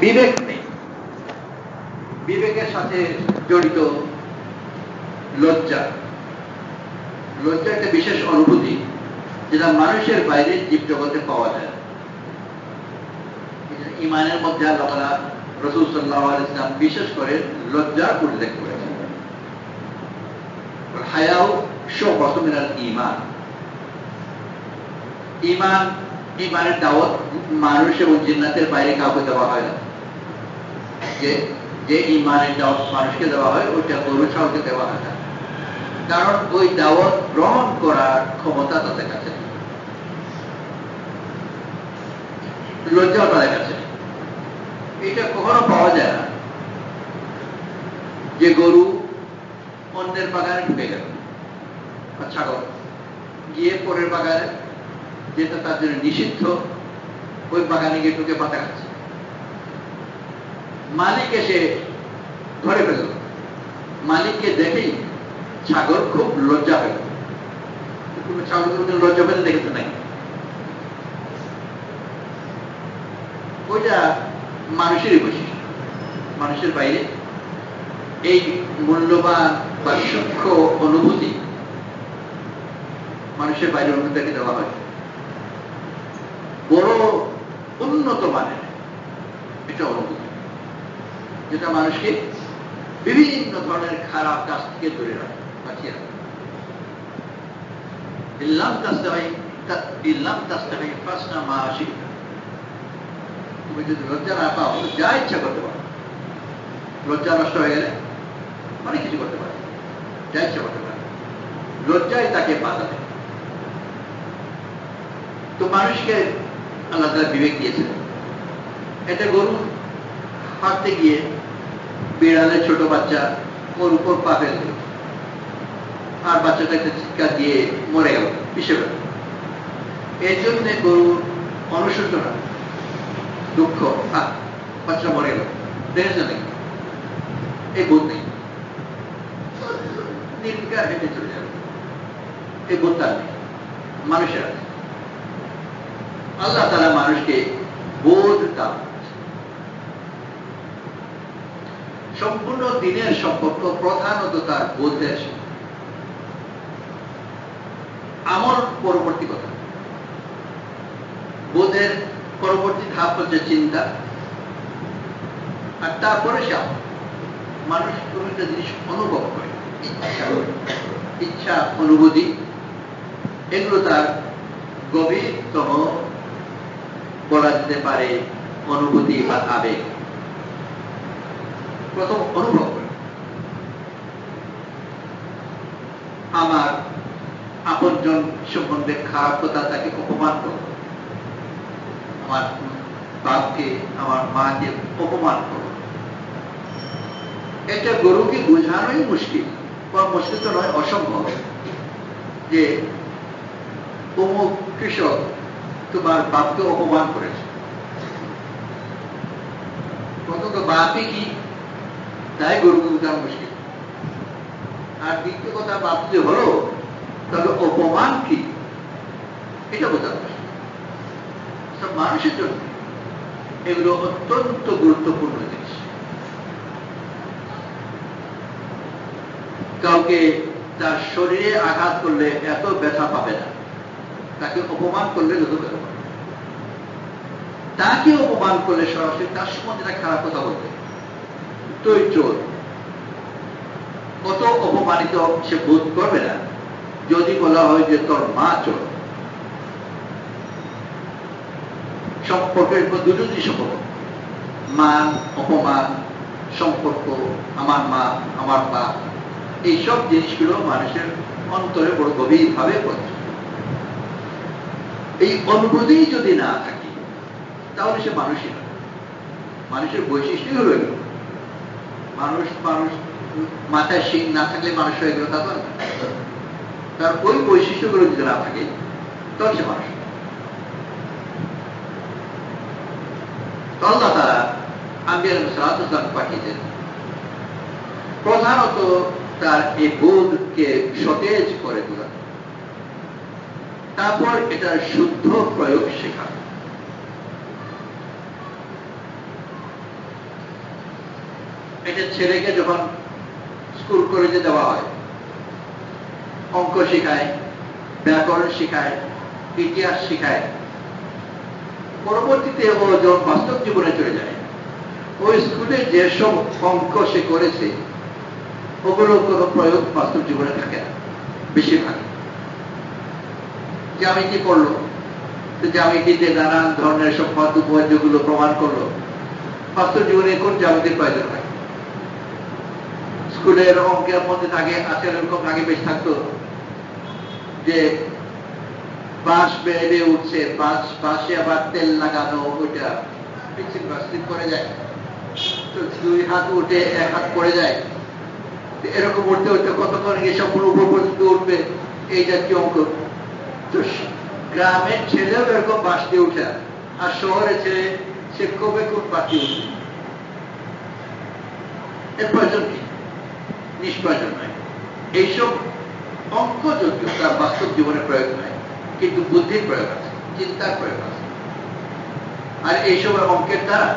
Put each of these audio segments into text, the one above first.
বিবেক নেই। বিবেকের সাথে জড়িত লজ্জা। লজ্জা একটা বিশেষ অনুভূতি যেটা মানুষের বাইরে জীবজগতে পাওয়া যায়। ইমানের মধ্যে আল্লাহ তাআলা রাসূল সাল্লাল্লাহু আলাইহি ওয়াসাল্লাম বিশেষ করে লজ্জার উল্লেখ করেছেন। হায়াউ শু'বাতুম মিনাল ঈমান। ইমানের দাওয়াত মানুষ এবং জিন্নাতের বাইরে কাউকে দেওয়া হয় না। যে ইমানের দাওয়াত মানুষকে দেওয়া হয় ওইটা গরু ছাগলকে দেওয়া হয় না, কারণ ওই দাওয়াত গ্রহণ করার ক্ষমতা তাদের কাছে নেই, লজ্জাও তাদের কাছে নেই। এটা কখনো পাওয়া যায় না যে গরু অন্যের বাগানে ঢুকে গেল আর ছাগল গিয়ে পরের বাগানে, যেটা তার জন্য নিষিদ্ধ, ওই বাগানে গিয়ে ঢুকে পাতা খাচ্ছে। মালিক এসে ধরে ফেলল, মালিককে দেখেই ছাগল খুব লজ্জা পেল। ছাগল লজ্জা পেলে দেখেছে নাকি? ওইটা মানুষেরই বৈশিষ্ট্য। মানুষের বাইরে এই মূল্যবান বা সূক্ষ্ম অনুভূতি মানুষের বাইরে অন্যদেরকে দেওয়া হয়। বড় উন্নত মানের এটা অনুভূতি, যেটা মানুষকে বিভিন্ন ধরনের খারাপ কাজ থেকে দূরে রাখে, বাঁচিয়ে রাখে। তুমি যদি লজ্জা না পাও, যা ইচ্ছা করতে পারো। লজ্জা নষ্ট হয়ে গেলে অনেক কিছু করতে পারে, যা ইচ্ছা করতে পারে। লজ্জায় তাকে বাধা দেয়। তো মানুষকে আল্লাহ তাআলা বিবেক দিয়েছেন। এটা গরু হাঁটতে গিয়ে বিড়ালের ছোট বাচ্চা ওর উপর পা ফেলে দিল, আর বাচ্চাটা একটা চিৎকার দিয়ে মরে গেল, পিষে গেল। এই জন্য গরুর অনুশোচনা, দুঃখ, বাচ্চা মরে গেল, দেখেছে নাকি? এই বোধ নেই, নির্বিকার হেঁটে চলে যাবে, এই বোধ তার নেই। মানুষের আছে। আল্লাহ তাআলা মানুষকে বোধ দান। সম্পূর্ণ দিনের সম্পর্ক প্রধানত তার বোধের সাথে। আমল পরবর্তী কথা। বোধের পরবর্তী ধাপ হচ্ছে চিন্তা, আর তারপরে সে আমল। মানুষ কোনো একটা জিনিস অনুভব করে, ইচ্ছা, অনুভূতি, এগুলো তার গভীরতম বলা যেতে পারে অনুভূতি বা আবেগ। প্রথম অনুভব করে। আমার আপনজন সম্বন্ধে খারাপ কথা, তাকে অপমান করব, আমার বাপকে, আমার মাকে অপমান করব, এটা গরুকে বোঝানোই মুশকিল। মুশকিল তো নয়, অসম্ভব। যে অমুক কৃষক তোমার বাপকে অপমান করেছে, প্রথমত বাপই কি তাই গরুকে বোঝানো মুশকিল। আর দ্বিতীয় কথা, বাপ যে হলো তাহলে অপমান কি, এটা বোঝানো মুশকিল। সব মানুষের জন্য এগুলো অত্যন্ত গুরুত্বপূর্ণ জিনিস। কাউকে তার শরীরে আঘাত করলে এত ব্যথা পাবে না, তাকে অপমান করলে যত ব্যথা পাবে। তাকে অপমান করলে সরাসরি তার সম্বন্ধে খারাপ কথা বলবে, তুই চোর, কত অপমানিত সে বোধ করবে না যদি বলা হয় যে তোর মা চোর। সম্পর্কের দুটো জিনিস সম্পর্ক, মান, অপমান, সম্পর্ক, আমার মা, আমার বাপ, এইসব জিনিসগুলো মানুষের অন্তরে বড় গভীর ভাবে পড়ছে। এই অনুভূতি যদি না থাকে তাহলে সে মানুষই না। মানুষের বৈশিষ্ট্যই হলো এগুলো। মানুষ মাথায় শিং না থাকলে মানুষ হয়ে গেল তা তো না। তার ওই বৈশিষ্ট্যগুলো যদি না থাকে তাহলে সে মানুষ। আল্লাহ তাআলা আম্বিয়া আলাইহিস সালাম পাঠিয়েছেন প্রধানত তার এই বোধকে সতেজ করে তোলা, তারপর এটার শুদ্ধ প্রয়োগ শেখা। এটা ছেলেকে যখন স্কুল কলেজে দেওয়া হয়, অঙ্ক শেখায়, ব্যাকরণ শেখায়, ইতিহাস শেখায়, পরবর্তীতে ও যখন বাস্তব জীবনে চলে যায়, ওই স্কুলে যেসব অঙ্ক সে করেছে ওগুলো কোনো প্রয়োগ বাস্তব জীবনে থাকে না বেশিরভাগ। জ্যামিতি করলো, জ্যামিতিতে নানান ধরনের সব পদ উপপাদ্যগুলো প্রমাণ করলো, বাস্তব জীবনে কোন জ্যামিতির প্রয়োজন হয়? স্কুলের অঙ্কের মধ্যে থাকে, আজকাল এরকম আগে বেশ থাকতো যে বাঁশ বেড়ে উঠছে, বাঁশে আবার তেল লাগানো, ওইটা স্লিপ করে যায়, তো 2 হাত উঠে 1 হাত পড়ে যায়, এরকম উঠতে উঠতে কতক্ষণ গিয়ে সম্পূর্ণ উপর পর্যন্ত উঠবে, এই জাতীয় অঙ্ক। তো গ্রামের ছেলেও এরকম বাঁশ দিয়ে উঠে, আর শহরের ছেলে সে কবে কোন বাঁশ দিয়ে উঠবে? এর প্রয়োজন কি? নিষ্প্রয়োজন নয়। এইসব অঙ্ক যদিও তার বাস্তব জীবনে প্রয়োগ নয়, কিন্তু বুদ্ধির প্রয়োগ আছে, চিন্তার প্রয়োগ আছে। আর এইসব অঙ্কের দ্বারা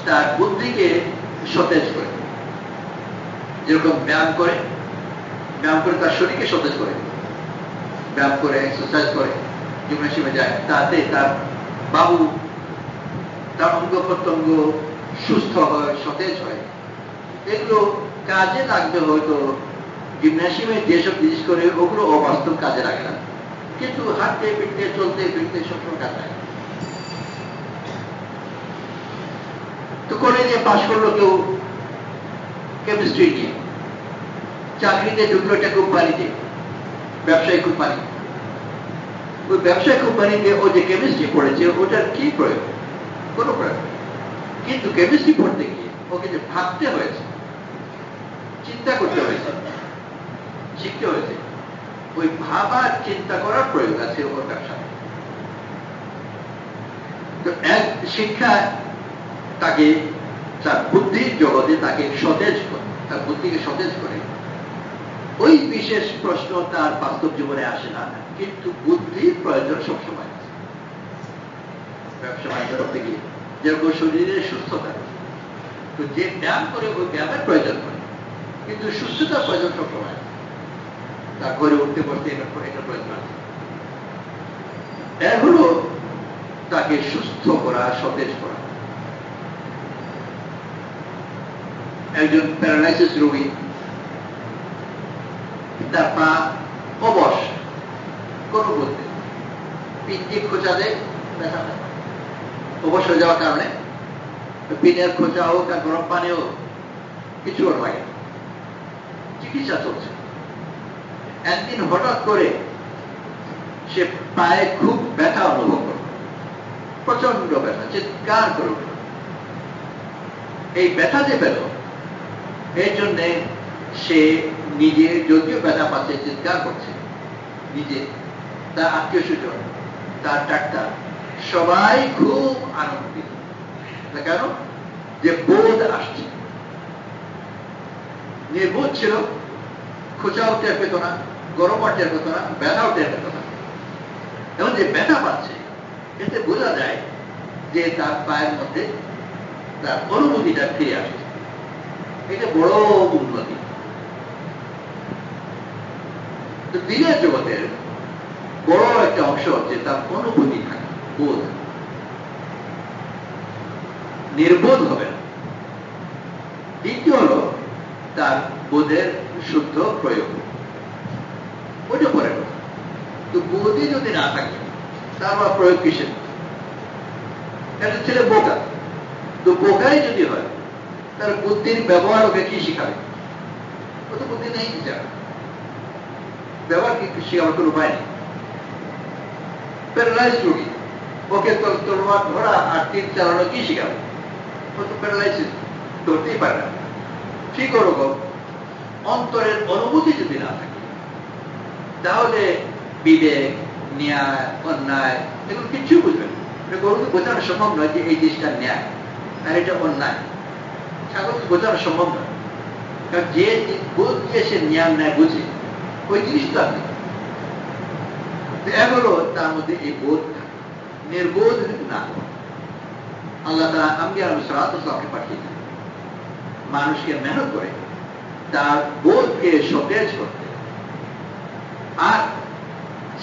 তার বুদ্ধিকে সতেজ করে, যেরকম ব্যায়াম করে তার শরীরকে সতেজ করে, ব্যায়াম করে, এক্সারসাইজ করে, জিমনাসিয়ামে যায়, তাতে তার বাহু, তার অঙ্গ প্রত্যঙ্গ সুস্থ হয়, সতেজ হয়। এগুলো কাজে লাগবে হয়তো জিমনাসিয়ামে যেসব জিনিস করে ওগুলো অবাস্তব কাজে লাগে না, কিন্তু হাঁটতে ফিরতে চলতে ফিরতে সবসময় কাজ লাগে। তো কলেজে পাশ করলো কেউ কেমিস্ট্রি নিয়ে, চাকরিতে ঢুকলো একটা কোম্পানিতে, ব্যবসায়ী কোম্পানি। ওই ব্যবসায়ী কোম্পানিতে ও যে কেমিস্ট্রি পড়েছে ওটার কি প্রয়োগ? কোনো প্রয়োগ। কিন্তু কেমিস্ট্রি পড়তে গিয়ে ওকে যে ভাবতে হয়েছে, চিন্তা করতে হয়েছে, শিখতে হয়েছে, ওই ভাবার চিন্তা করার প্রয়োগ আছে ওর ব্যবসায়। তো এক শিক্ষা তাকে তার বুদ্ধির জগতে তাকে সতেজ করে, তার বুদ্ধিকে সতেজ করে। ওই বিশেষ প্রশ্ন তার বাস্তব জীবনে আসে না, কিন্তু বুদ্ধির প্রয়োজন সবসময় আছে। ব্যবসা বাণিজ্য করতে গিয়ে যেরকম শরীরের সুস্থতা, তো যে ব্যায়াম করে ওই ব্যায়ামের প্রয়োজন হয়, কিন্তু সুস্থতার প্রয়োজন সবসময় আছে। তার ঘরে উঠতে পড়তে এটা প্রয়োজন আছে। এগুলো তাকে সুস্থ করা, সতেজ করা। একজন প্যারালাইসিস রোগী, তার পা অবশ, কোন বলতে পিনকে খোঁচা দেয়, ব্যথা হয়, অবশ হয়ে যাওয়ার কারণে পিনের খোঁচা হোক আর গরম পানি হোক কিছু ওর লাগে, চিকিৎসা চলছে। একদিন হঠাৎ করে সে পায়ে খুব ব্যথা অনুভব করল, প্রচন্ড ব্যথা, চিৎকার করে উঠল। এই ব্যথা যে পেল, এর জন্যে সে নিজে যদিও ব্যথা পাচ্ছে, চিৎকার করছে, নিজে, তার আত্মীয় স্বজন, তার ডাক্তার, সবাই খুব আনন্দিত। কেন? যে বোধ আসছে। নির্বোধ ছিল, খোঁচাও টের পেত না, গরম টের পেত না, ব্যথাও টের পেত না। এবং যে ব্যথা পাচ্ছে এতে বোঝা যায় যে তার পায়ের মধ্যে তার অনুভূতিটা ফিরে আসছে। এটা বড় উন্নতি। তো দিনের জগতের বড় একটা অংশ হচ্ছে তার অনুভূতি থাকে, বোধ। নির্বোধ হবে না। দ্বিতীয় হল তার বোধের শুদ্ধ প্রয়োগ, ওইটা পরে। তো বোধই যদি না থাকে তার প্রয়োগ কিসের? একটা ছেলে বোকা, তো বোকাই যদি হয় তার বুদ্ধির ব্যবহার ওকে কি শিখাবে? ও তো বুদ্ধি নেই, বিচার ব্যবহার কি শিখাবার কোনো উপায় নেই। প্যারালাইজ রোগী, ওকে তলোয়ার ধরা আর তীর চালানো কি শিখাবে? ও তো প্যারালাইসিস, ধরতেই পারে না। ঠিক ওরকম অন্তরের অনুভূতি যদি না থাকে তাহলে বিবেক, ন্যায়, অন্যায় এগুলো কিচ্ছু বুঝবে না। গরুকে বোঝানো সম্ভব নয় যে এই জিনিসটা ন্যায় আর এটা অন্যায়। ছাগলকে বোঝানো সম্ভব নয়, কারণ যে বোধ দিয়ে সে ন্যায় ন্যায় বুঝে ওই জিনিসটা নেই। এগুলো তার মধ্যে এই বোধ থাকে। নির্বোধ না, আল্লাহ তাআলা আম্বিয়া আলাইহিস সালাতু ওয়াস সালামকে পাঠিয়েছেন। মানুষকে মেহনত করে তার বোধকে সতেজ করতে, আর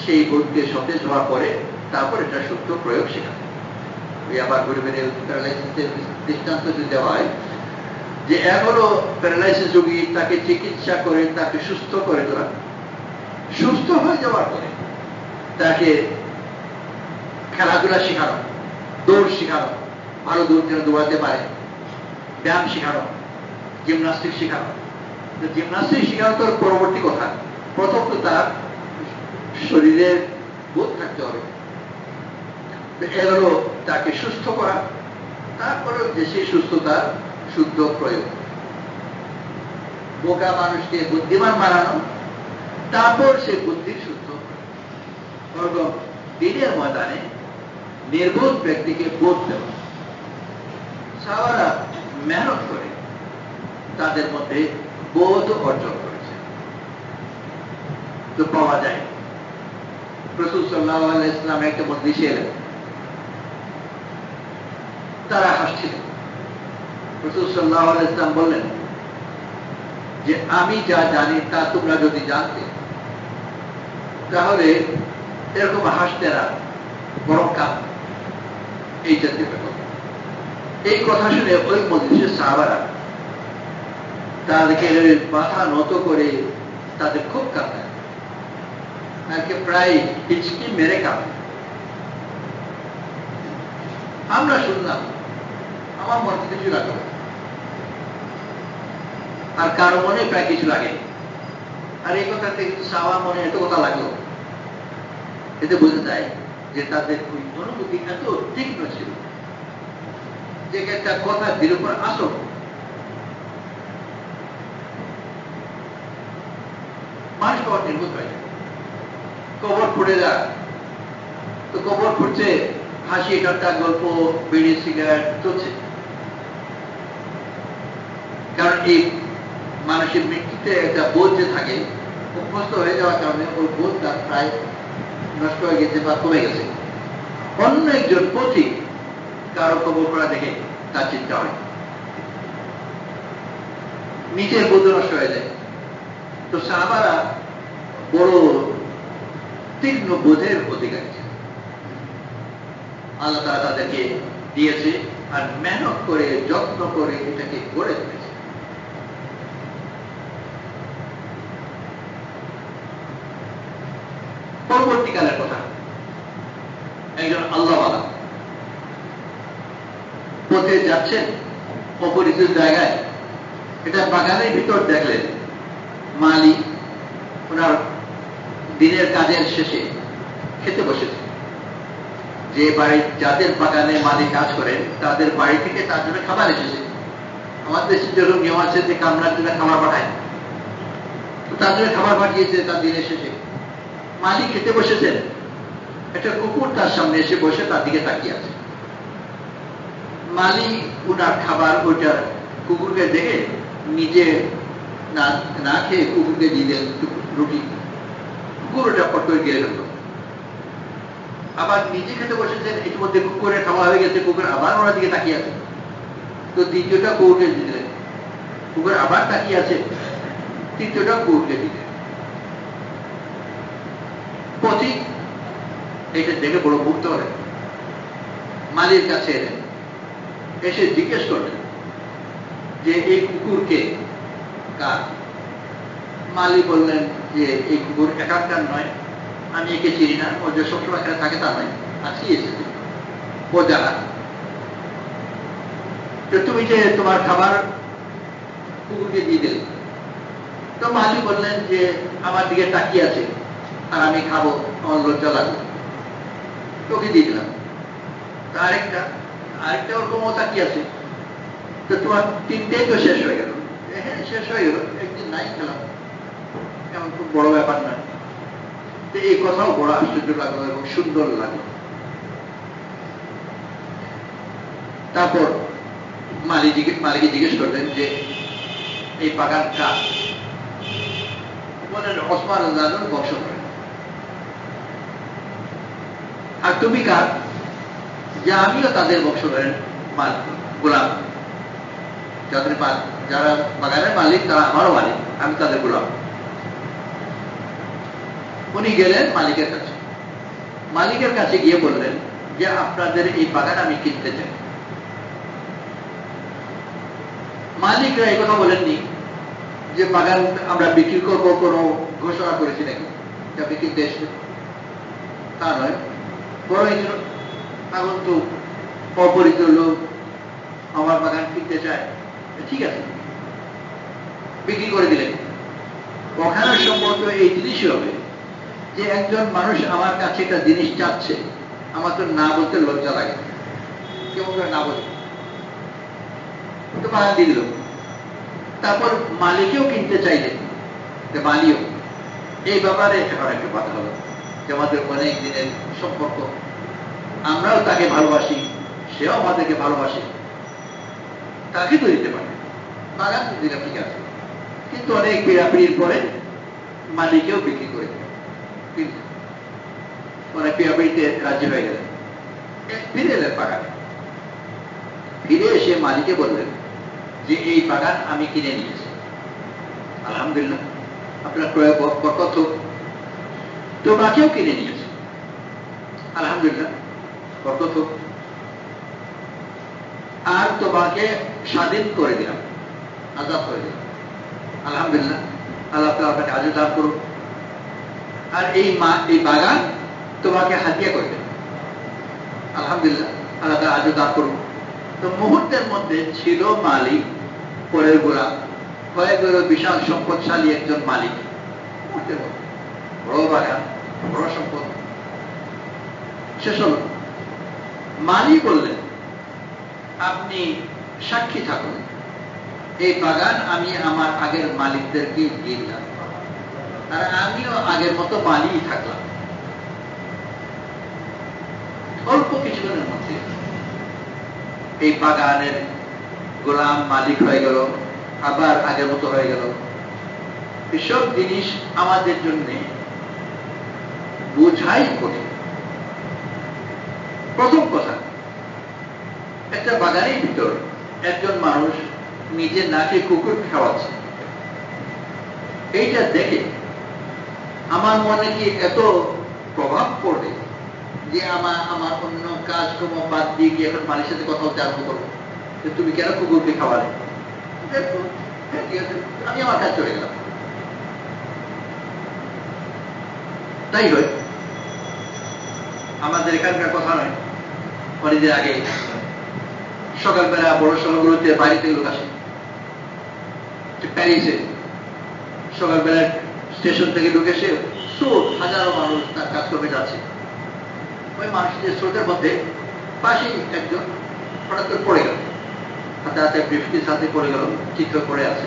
সেই বোধকে সতেজ হওয়ার পরে তারপর এটা সত্য প্রয়োগ শেখাতে। ওই আবার গরিবের প্যারালাইসিসের দৃষ্টান্ত যদি দেওয়া হয় যে এক হলো প্যারালাইসিস রোগী, তাকে চিকিৎসা করে তাকে সুস্থ করে তোলা, সুস্থ হয়ে যাওয়ার পরে তাকে খেলাধুলা শেখানো, দৌড় শেখানো, ভালো দৌড় যেন দৌড়াতে পারে, ব্যায়াম শেখানো, জিমনাস্টিক শেখানো। জিমনাস্টিক শেখানো তোর পরবর্তী কথা, প্রথম তো তার শরীরের বোধ থাকতে হবে, এগুলো তাকে সুস্থ করা, তারপরে যে সেই সুস্থতার শুদ্ধ প্রয়োগ। বোকা মানুষকে বুদ্ধিমান বানানো, তারপর সে বুদ্ধির শুদ্ধ প্রয়োগ। দিনের ময়দানে নির্বোধ ব্যক্তিকে বোধ দেওয়া। সাহাবারা মেহনত করে তাদের মধ্যে বোধ অর্জন করেছে। তো পাওয়া যায় রাসূল সাল্লাল্লাহু আলাইহি ওয়াসাল্লাম একটা মজলিসে এলেন, তারা হাসছিলেন। রাসূল সাল্লাল্লাহু আলাইহি ওয়াসাল্লাম বললেন যে আমি যা জানি তা তোমরা যদি জানতে তাহলে এরকম হাসতে না, বরং কাঁদ। এই জাতীয় ব্যাপার। এই কথা শুনে ওই মজলিসের সাহাবারা তাদেরকে মাথা নত করে তাদের খুব কাঁদে, তাকে প্রায় হিচকি মেরে কাঁদে। আমরা শুনলাম, আমার মনে কিছু লাগলো, আর কারো মনে প্রায় কিছু লাগে। আর এই কথাতে সাহাবার মনে এত কথা লাগলো, এতে বোঝা যায় যে তাদের ওই অনুভূতি এত তীক্ষ্ণ ছিল যে একটা কথা দিল উপর আসল। মানুষ কবর নির্ভূত হয়ে যায়, কবর ফুটে যায়, তো কবর ফুটছে, হাসি ঠাট্টা গল্প, বিড়ি সিগারেট চলছে। কারণ এই মানুষের মৃত্যুতে একটা বোধ যে থাকে, অভ্যস্ত হয়ে যাওয়ার কারণে ওই বোধটা প্রায় নষ্ট হয়ে গেছে বা কমে গেছে। অন্য একজন পথিক কারো কবর করা দেখে তার চিন্তা হয়, নিজের বোধ নষ্ট হয়ে যায়। তো সাহাবারা বড় তীক্ষ্ণ বোধের অধিকারী, আল্লাহ তাআলা তাদেরকে দিয়েছে, আর মেহনত করে যত্ন করে এটাকে গড়ে তুলেছে। পরবর্তীকালের কথা, একজন আল্লাহওয়ালা পথে যাচ্ছেন অপরিচিত জায়গায়, এটা বাগানের ভিতর দেখলেন মালি ওনার দিনের কাজের শেষে খেতে বসেছে। যে বাড়ি, যাদের বাগানে মালিক কাজ করেন তাদের বাড়ি থেকে তার জন্য খাবার এসেছে। আমাদের দেশে যেরকম নিয়ম আছে যে কামরার জন্য খাবার পাঠায়, তো তার জন্য খাবার পাঠিয়েছে তার দিনের শেষে। মালিক খেতে বসেছেন, একটা কুকুর তার সামনে এসে বসে তার দিকে তাকিয়ে আছে। মালিক উনার খাবার ওইটা কুকুরকে দেখে নিজে না খেয়ে কুকুরকে দিয়ে দেন রুটি, কুকুর ওটা পট করে গিয়ে ফেলল। আবার নিজে খেতে বসেছেন, ইতিমধ্যে কুকুরের খাওয়া হয়ে গেছে, কুকুর আবার ওনার দিকে তাকিয়ে আছে, তো দ্বিতীয়টা কুকুরকে দিয়ে দিলেন। কুকুর আবার তাকিয়ে আছে, তৃতীয়টা কুকুরকে দিলেন। পথিক এটা দেখে বড় মুগ্ধ হলেন, মালির কাছে এলেন, এসে জিজ্ঞেস করলেন যে এই কুকুরকে কার? মালি বললেন যে এই কুকুর একাকার নয়, আমি একে চিনি না, ও যে সবসময় এখানে থাকে তা নয়, আজকে এসেছে, ও জানা। তো তুমি যে তোমার খাবার কুকুরকে দিয়ে দিলে, তো মালি বললেন যে আমার দিকে তাকিয়ে আছে আর আমি খাবো, আমার লজ্জা লাগবে, তোকে দিয়ে দিলাম। তো আরেকটা ওরকম তাকিয়ে আছে, তো তোমার তিনটেই তো শেষ হয়ে গেল। হ্যাঁ শেষ হয়ে গেল, একদিন নাই খেলাম, এমন খুব বড় ব্যাপার না। তো এই কথাও বড় আশ্চর্য লাগলো এবং সুন্দর লাগলো। তারপর মালিকে জিজ্ঞেস করলেন যে এই বাগান কার? বলেন ওসমান রাদিয়াল্লাহু বংশ করেন। আর তুমি কার? যে আমিও তাদের বংশ করেন গোলাম। যারা বাগানের মালিক তারা আমারও মালিক, আমি তাদের গোলাম। উনি গেলেন মালিকের কাছে, মালিকের কাছে গিয়ে বললেন যে আপনাদের এই বাগান আমি কিনতে চাই। মালিকরা এই কথা বলেননি যে বাগান আমরা বিক্রি করবো, কোনো ঘোষণা করেছি নাকি আপনি কিনতে এসে, তা নয়। বড় হয়েছিল এখন তো অপরিচিত লোক আমার বাগান কিনতে চায়, ঠিক আছে বিক্রি করে দিলেন। ওখানে সম্ভবত এই জিনিসই হবে যে একজন মানুষ আমার কাছে একটা জিনিস চাচ্ছে, আমার তো না বলতে লজ্জা লাগে, কেমন করে না বলতে, তো বাগান দিয়ে দিল। তারপর মালিকেও কিনতে চাইলেন, মালিও এই ব্যাপারে এখন একটু কথা হলো যে আমাদের অনেক দিনের সম্পর্ক, আমরাও তাকে ভালোবাসি, সেও আমাদেরকে ভালোবাসে, তাকে তো দিতে পারে, বাগান দিলাম ঠিক আছে। কিন্তু অনেক পীড়াপিড়ির পরে মালিকেও বিক্রি করে দিল, অনেক পীড়াপিড়িতে রাজি হয়ে গেলেন। ফিরে এলেন বাগানে, ফিরে এসে মালিকে বললেন যে এই বাগান আমি কিনে নিয়েছি, আলহামদুলিল্লাহ আপনার ক্রয় বরকত হোক। তোমাকেও কিনে নিয়েছে, আলহামদুলিল্লাহ বরকত হোক। আর তোমাকে স্বাধীন করে দিলাম, আজাদ করে দিলাম, আলহামদুলিল্লাহ আল্লাহ তাআলা আপনাকে আজাদ দান করুন। আর এই বাগান তোমাকে হাদিয়া করে দিলাম, আলহামদুলিল্লাহ আল্লাহ তাআলা আজাদ দান করুন। তো মুহূর্তের মধ্যে ছিল মালিক, পরের গোলাম হয়ে গেল বিশাল সম্পদশালী একজন মালিক। মুহূর্তের মধ্যে বড় বাগান, বড় সম্পদ শেষ হল। মালিক বললেন আপনি সাক্ষী থাকুন, এই বাগান আমি আমার আগের মালিকদেরকে দিয়ে দিলাম, আর আমিও আগের মতো মালিক থাকলাম। অল্প কিছুদিনের মধ্যে এই বাগানের গোলাম মালিক হয়ে গেল, আবার আগের মতো হয়ে গেল। এসব জিনিস আমাদের জন্য বোঝাই কঠিন। প্রথম কথা, একটা বাগানের ভিতর একজন মানুষ নিজে নাকে কুকুর খাওয়াচ্ছে, এইটা দেখে আমার মনে কি এত প্রভাব পড়বে যে আমার অন্য কাজকর্ম বাদ দিয়ে গিয়ে এখন মালিকের সাথে কথা বলতে আরম্ভ করবো যে তুমি কেন কুকুরকে খাওয়ালে? ঠিক আছে, আমি আমার কাজ চলে গেলাম। তাই হয় আমাদের এখানকার কথা নয়, অনেকদিন আগে সকালবেলা বড় শহরগুলোতে বাইরে থেকে লোক আসে, প্যারিসে সকালবেলা স্টেশন থেকে ঢুকে সে স্রোত, হাজারো মানুষ তার কাজকর্মে যাচ্ছে। ওই মানুষদের স্রোতের মধ্যে পাশেই একজন হঠাৎ করে পড়ে গেল, হাতে হাতে ব্রিফকেস হাতে পড়ে গেল, চিত্র পড়ে আছে,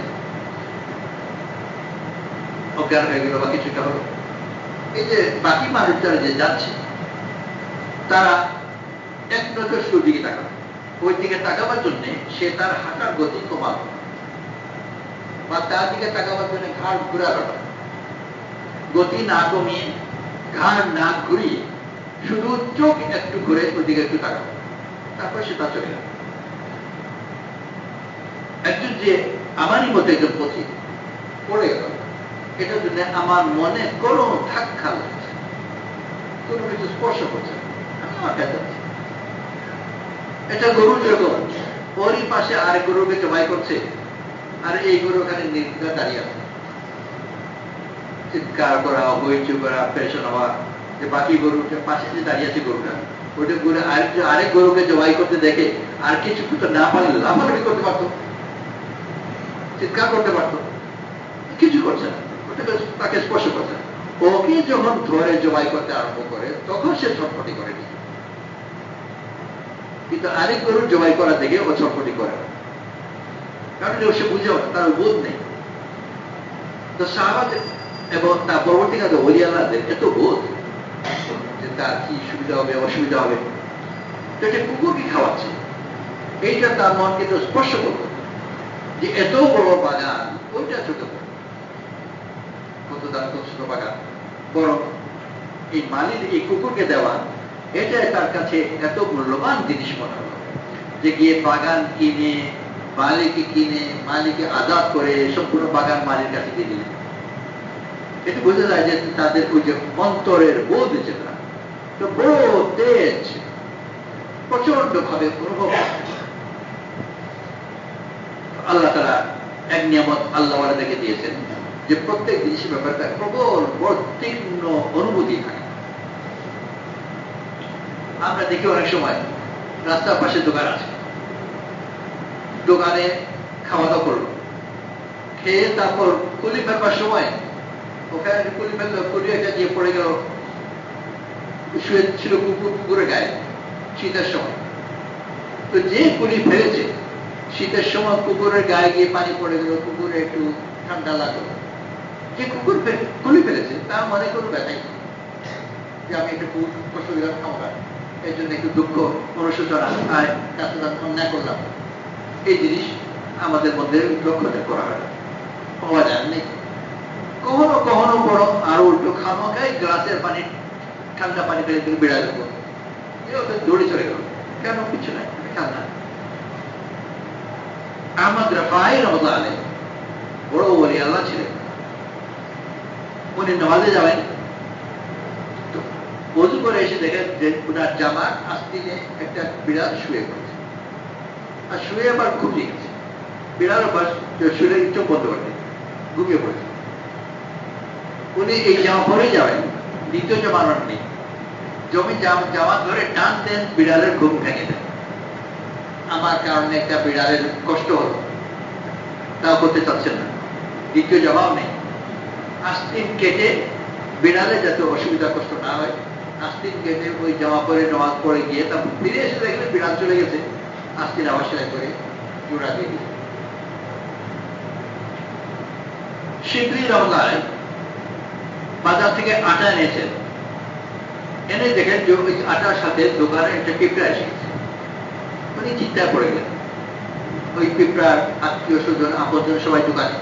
অজ্ঞান হয়ে গেল বা কিছুটা হলো। এই যে বাকি মানুষ যারা যে যাচ্ছে তারা এক নজর শুরুর দিকে তাকাবে, ওই দিকে তাকাবার জন্য সে তার হাঁটার গতি কমাল বা তার দিকে তাকাবার জন্য ঘাড় ঘুরালো, গতি না কমিয়ে ঘাড় না ঘুরিয়ে শুধু চোখ একটু ঘুরে ওই দিকে একটু তাকাবো, তারপর সে তা চলে গেল। একজন যে আমারই মতো একজন পথিক পড়ে গেল, এটার জন্য আমার মনে কোনো ধাক্কা লাগছে, কোনো কিছু স্পর্শ করছে, আমি আমার কাছে যাচ্ছি। এটা গরু যেরকম ওরই পাশে আরেক গরুকে জবাই করছে, আর এই গরু ওখানে নির্বিঘ্নে দাঁড়িয়ে আছে, চিৎকার করা, হইচই করা, পেরেশান হওয়া, যে বাকি গরুটা পাশে যে দাঁড়িয়ে আছে গরুটা, ওইটা গরু আরেক গরুকে জবাই করতে দেখে আর কিছু তো না পারলে লাফালাফি করতে পারতো, চিৎকার করতে পারতো, কিছু করছে না, ওটাকে তাকে স্পর্শ করছে না। ওকে যখন ধরে জবাই করতে আরম্ভ করে তখন সে ছটফটি করে, কিন্তু আরেক গরুর জবাই করা দেখে ও ছটফটি করে না, কারণ সে বুঝেও না, তার বোধ নেই। তো সাহাবাদের এবং তার পরবর্তীকালে ওলি আল্লাহদের এত বোধ যে তার কি সুবিধা হবে অসুবিধা হবে, তো এটা কুকুরকে খাওয়াচ্ছে, এইটা তার মনকে তো স্পর্শ করবে যে এত বড় বাগান, ওইটা ছোট কত দাম, কত ছোট বাগান, বরং এই মালিক এই কুকুরকে দেওয়া এটাই তার কাছে এত মূল্যবান জিনিস মনে হলো যে গিয়ে বাগান কিনে মালিককে কিনে মালিককে আজাদ করে সম্পূর্ণ বাগান মালিক কাছে দিয়ে দিলেন। এটা বোঝা যায় যে তাদের ওই যে অন্তরের বোধ যেটা বড় তেজ, প্রচন্ড ভাবে অনুভব। আল্লাহ তারা এক নিয়ামত আল্লাহ দেখে দিয়েছেন যে প্রত্যেক জিনিসের ব্যাপারে তার প্রবল বড় তীক্ষ্ণ অনুভূতি থাকে। আমরা দেখি অনেক সময় রাস্তার পাশে দোকান আছে, দোকানে খাওয়া দাওয়া করলো, খেয়ে তারপর কুলি ফেলবার সময় ওখানে কুলি ফেললো, কুলি একটা দিয়ে পড়ে গেল, শুয়ে ছিল কুকুরের গায়ে শীতের সময়। তো যে কুলি ফেলেছে শীতের সময় কুকুরের গায়ে গিয়ে পানি পড়ে গেল, কুকুরে একটু ঠান্ডা লাগলো। যে কুকুর কুলি ফেলেছে তার মনে কোনো ব্যথাই নেই যে আমি একটু কষ্ট দিলাম খাওয়া, এই জন্য একটু দুঃখ অনুশোচনা আর কাছে অন্যায় করলাম। এই জিনিস আমাদের মধ্যে লক্ষ্যটা করা হয়, পাওয়া যায় নেই। কখনো কখনো বড় আরো উল্টো খামাখাই গ্লাসের পানি, ঠান্ডা পানি ফেলে তুমি বেড়া যাবো, দৌড়ে চলে গেল, কেন কিছু নাই, ঠান্ডা। আহমদ রাফাই রহমতুল্লাহ আলাইহি বড় ওলি আল্লাহ ছিলেন। উনি নামাজে যাবেন, ওযু করে এসে দেখেন যে ওনার জামার আস্তিনে একটা বিড়াল শুয়ে পড়েছে, আর শুয়ে আবার ঘুমিয়ে গেছে। বিড়াল শুয়ে চোখ বন্ধ করতে ঘুমিয়ে পড়েছে। উনি এই জামা পরেই যাবেন, দ্বিতীয় জামা নেই, জামা ধরে টান দেন, বিড়ালের ঘুম ভেঙে দেন। আমার কারণে একটা বিড়ালের কষ্ট হলো, তাও করতে চাচ্ছেন না, দ্বিতীয় জামাও নেই। আস্তিন কেটে বিড়ালে যাতে অসুবিধা কষ্ট না হয়, আস্তিন কেটে ওই জামা পরে নামাজ পড়ে গিয়ে তারপর ফিরে এসে দেখলে বিড়াল চলে গেছে, আস্তিন আবার সেলাই করে জোড়া দিয়ে দিল। শিবলি রহমতুল্লাহ আলাইহি বাজার থেকে আটা এনেছেন, এনে দেখেন যে ওই আটার সাথে দোকানে একটা পিঁপড়া এসে গেছে। উনি চিন্তায় পড়ে গেলেন, ওই পিঁপড়ার আত্মীয় স্বজন আপনজন সবাই দোকানে,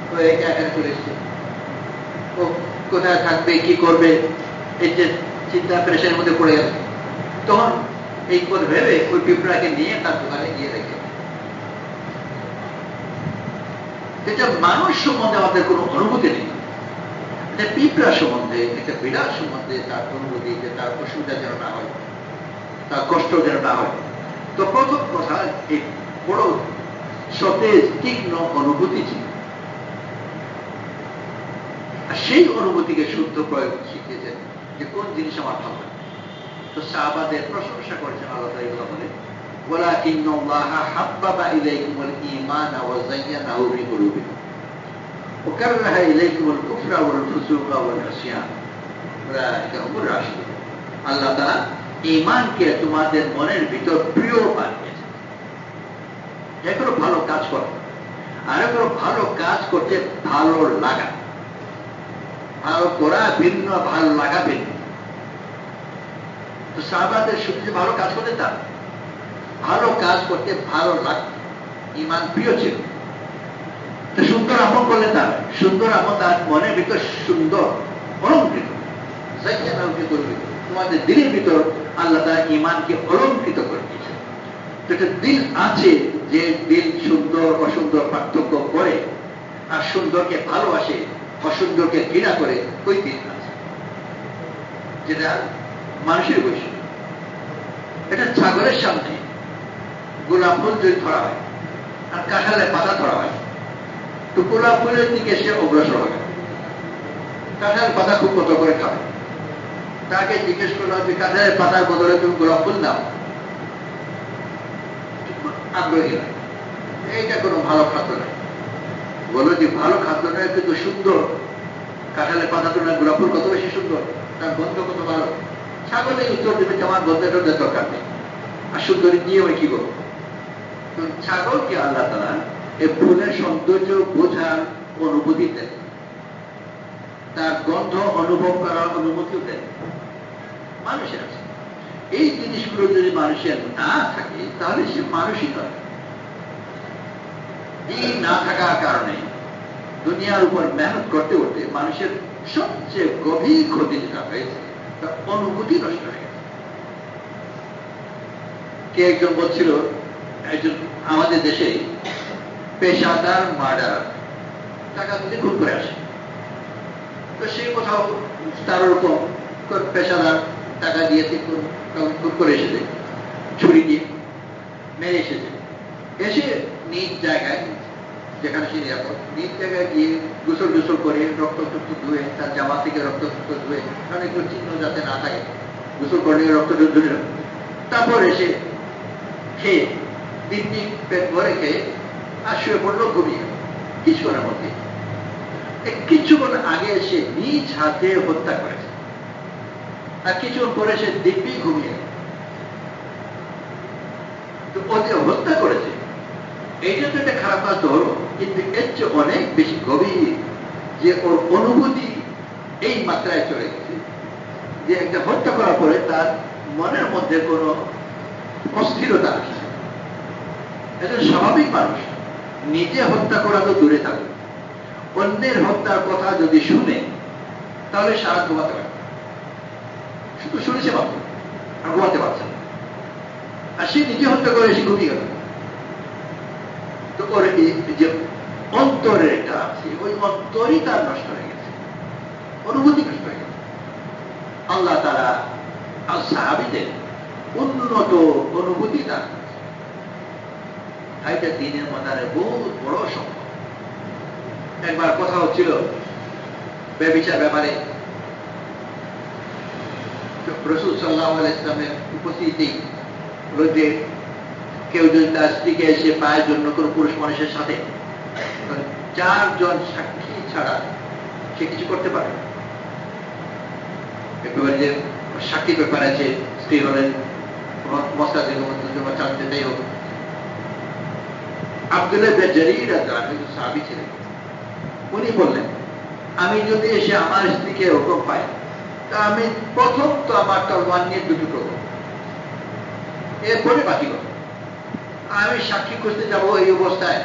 তো একা এখানে চলে এসছে, ও কোথায় থাকবে কি করবে, এই যে চিন্তা প্রেশারের মধ্যে পড়ে গেল। তখন এই কথা ভেবে ওই পিঁপড়াকে নিয়ে তার দোকানে গিয়ে রেখে, যেটা মানুষ সম্বন্ধে আমাদের কোনো অনুভূতি নেই, একটা পিঁপড়া সম্বন্ধে, একটা বিড়াল সম্বন্ধে তার অনুভূতি, যে তার অসুবিধা যেন না হয়, তার কষ্ট যেন না হয়। তো প্রথম কথা এই বড় সতেজ তীক্ষ্ণ অনুভূতি ছিল, আর সেই অনুভূতিকে শুদ্ধ প্রয়োগ শিখিয়েছেন যে কোন জিনিস আমার ভালো লাগে। তো সাহাবাদের প্রশংসা করেছেন আল্লাহ তাআলা বলে, ওয়ালাকিন্নাল্লাহা হাব্বাবা ইলাইকুমুল ঈমানা ওয়া যায়্যানাহু ফি কুলুবিকুম ওয়া কাররাহা ইলাইকুমুল কুফরা ওয়াল ফুসুকা ওয়াল ইসয়ান উলাইকা হুমুর রাশিদুন। আল্লাহ তাআলা ঈমানকে তোমাদের মনের ভিতর প্রিয় বানিয়েছেন। এগুলো ভালো কাজ করো, আর এগুলো ভালো কাজ করতে ভালো লাগা, ভালো করা ভিন্ন, ভালো লাগা ভিন্ন। তো সাহাবাদের শুধু যে ভালো কাজ করতে তা, ভালো কাজ করতে ভালো লাগত, ঈমান প্রিয় ছিল। তো সুন্দর আমল করলে তার সুন্দর আমল তার মনের ভিতর সুন্দর অলঙ্কৃত, তোমাদের দিলের ভিতর আল্লাহ তাআলা ঈমানকে অলঙ্কৃত করে দিয়েছে। একটা দিল আছে যে দিল সুন্দর অসুন্দর পার্থক্য করে আর সুন্দরকে ভালোবাসে, অসুন্দরকে ঘৃণা করে, ওই দিল আছে, যেটা মানুষের বৈশিষ্ট্য। এটা ছাগলের সামনে গোলাপ ফুল যদি ধরা হয় আর কাঁঠালের পাতা ধরা হয়, তো গোলাপ ফুলের দিকে সে অগ্রসর হবে, কাঁঠালের পাতা খুব কত করে খাবে। তাকে জিজ্ঞেস করলো যে কাঁঠালের পাতার বদলে তুমি গোলাপ ফুল দাও, আগ্রহী নয়, এইটা কোনো ভালো খাদ্য নয়। বলো যে ভালো খাদ্য নয় কিন্তু সুন্দর, কাঁঠালের পাতা তো না, গোলাপ ফুল কত বেশি সুন্দর, তার গন্ধ কত ভালো। ছাগল এই উত্তর দেবে যে আমার গন্ধের দরকার নেই, আর সুন্দরী নিয়ে ওই কি করবো। তো ছাগলকে আল্লাহ তাআলা এই ফুলের সৌন্দর্য বোঝার অনুভূতি দেন, তার গন্ধ অনুভব করার অনুমতিও দেন। মানুষের আছে এই জিনিসগুলো, যদি মানুষের না থাকে তাহলে সে মানুষই নয়। এই না থাকার কারণে দুনিয়ার উপর মেহনত করতে করতে মানুষের সবচেয়ে গভীর ক্ষতি যেটা হয়েছে, তার অনুভূতি নষ্ট হয়ে গেছে। কে একজন বলছিল, একজন আমাদের দেশে পেশাদার মার্ডার, টাকা দিতে খুন করে আসে। তো সে কোথাও তার ওরকম পেশাদার টাকা দিয়েছে, খুন করে এসেছে, ছুরি দিয়ে মেরে এসেছে। এসে নিজ জায়গায়, যেখানে সে নিরাপদ, নিজ জায়গায় গিয়ে গোসল গোসল করে রক্ত ধুয়ে, তার জামা থেকে রক্ত ধুয়ে, কারণ এগুলো চিহ্ন যাতে না থাকে, গোসল করে রক্ত ধুয়ে, তারপর এসে খেয়ে দিব্যি পেট ভরে খেয়ে আর শুয়ে পড়লো, ঘুমিয়ে কিছুক্ষণের মধ্যে। কিছুক্ষণ আগে সে নিজ হাতে হত্যা করেছে, আর কিছুক্ষণ পরে সে দিব্যি ঘুমিয়ে। তো ও যে হত্যা করেছে এইটা তো একটা খারাপ কাজ তো হলো, কিন্তু এর চেয়ে অনেক বেশি গভীর যে ওর অনুভূতি এই মাত্রায় চলে গেছে যে একটা হত্যা করার পরে তার মনের মধ্যে কোনো অস্থিরতা আসছে। একজন স্বাভাবিক মানুষ নিজে হত্যা করা তো দূরে থাকবে, অন্যের হত্যার কথা যদি শুনে তাহলে সারা ঘুমাতে পারে, শুধু শুনেছে মাত্র, আর ঘুমাতে পারছে না। আর সে নিজে হত্যা করে এসে ঘুমিয়ে গেল। তো ওর যে অন্তরের একটা আছে, ওই অন্তরই তার নষ্ট হয়ে গেছে, অনুভূতি নষ্ট হয়ে গেছে। আল্লাহ তাআলা আল সাহাবীদের উন্নত অনুভূতি দান করেছে। এটা দিনের মাদারে বহুত বড় সম্পদ। একবার কথা হচ্ছিল ব্যভিচার ব্যাপারে, রাসূল সাল্লাল্লাহু আলাইহি ওয়াসাল্লামের উপস্থিতি রোজে কেউ যদি তার স্ত্রীকে এসে পায়ের জন্য কোনো পুরুষ মানুষের সাথে, 4 জন সাক্ষী ছাড়া সে কিছু করতে পারে। একেবারে যে সাক্ষী পেপার আছে, স্ত্রী হলেন মসজিদে চালাতে যাই হোক, আব্দুল্লাহ ইবনে জারীর রাদিয়াল্লাহু সাহাবী ছিলেন। উনি বললেন, আমি যদি এসে আমার স্ত্রীকে হুকুম পাই, তা আমি প্রথম তো আমার তরবারি নিয়ে দুটো করব, এরপরে বাকি করব। আমি সাক্ষী খুঁজতে যাবো এই অবস্থায়,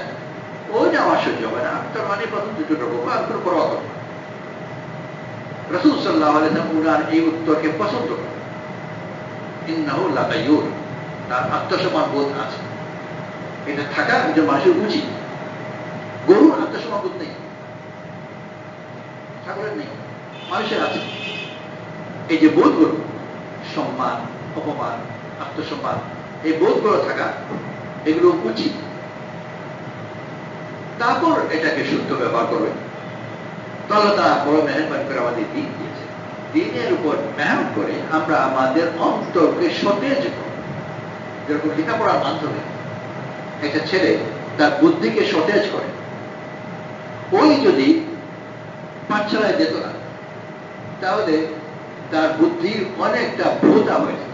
ওই না আমার সহ্য হবে না, আমি তরবারি প্রথম দুটো করবো, আর কোনো পরোয়া করব না। রাসূল সাল্লাল্লাহু আলাইহি ওয়াসাল্লাম উনার এই উত্তরকে পছন্দ করেন। ইন্নাহু লাগায়ুর, তার আত্মসম্মান বোধ আছে, এটা থাকা একজন মানুষের উচিত। গরুর আত্মসম্মান বোধ নেই, ছাগলের নেই, মানুষের আছে। এই যে বোধগুলো, সম্মান, অপমান, আত্মসম্মান, এই বোধগুলো থাকা, এগুলো উচিত। তারপর এটাকে শুদ্ধ ব্যবহার করবে। তাহলে তারা বড় মেহরবানি করে আমাদের দিন দিয়েছে। দিনের উপর মেহনত করে আমরা আমাদের অন্তরকে সতেজ করব। যেরকম লেখাপড়ার মাধ্যমে একটা ছেলে তার বুদ্ধিকে সতেজ করে, ওই যদি পাঠশালায় যেত না, তাহলে তার বুদ্ধির অনেকটা ভোতা হয়েছে।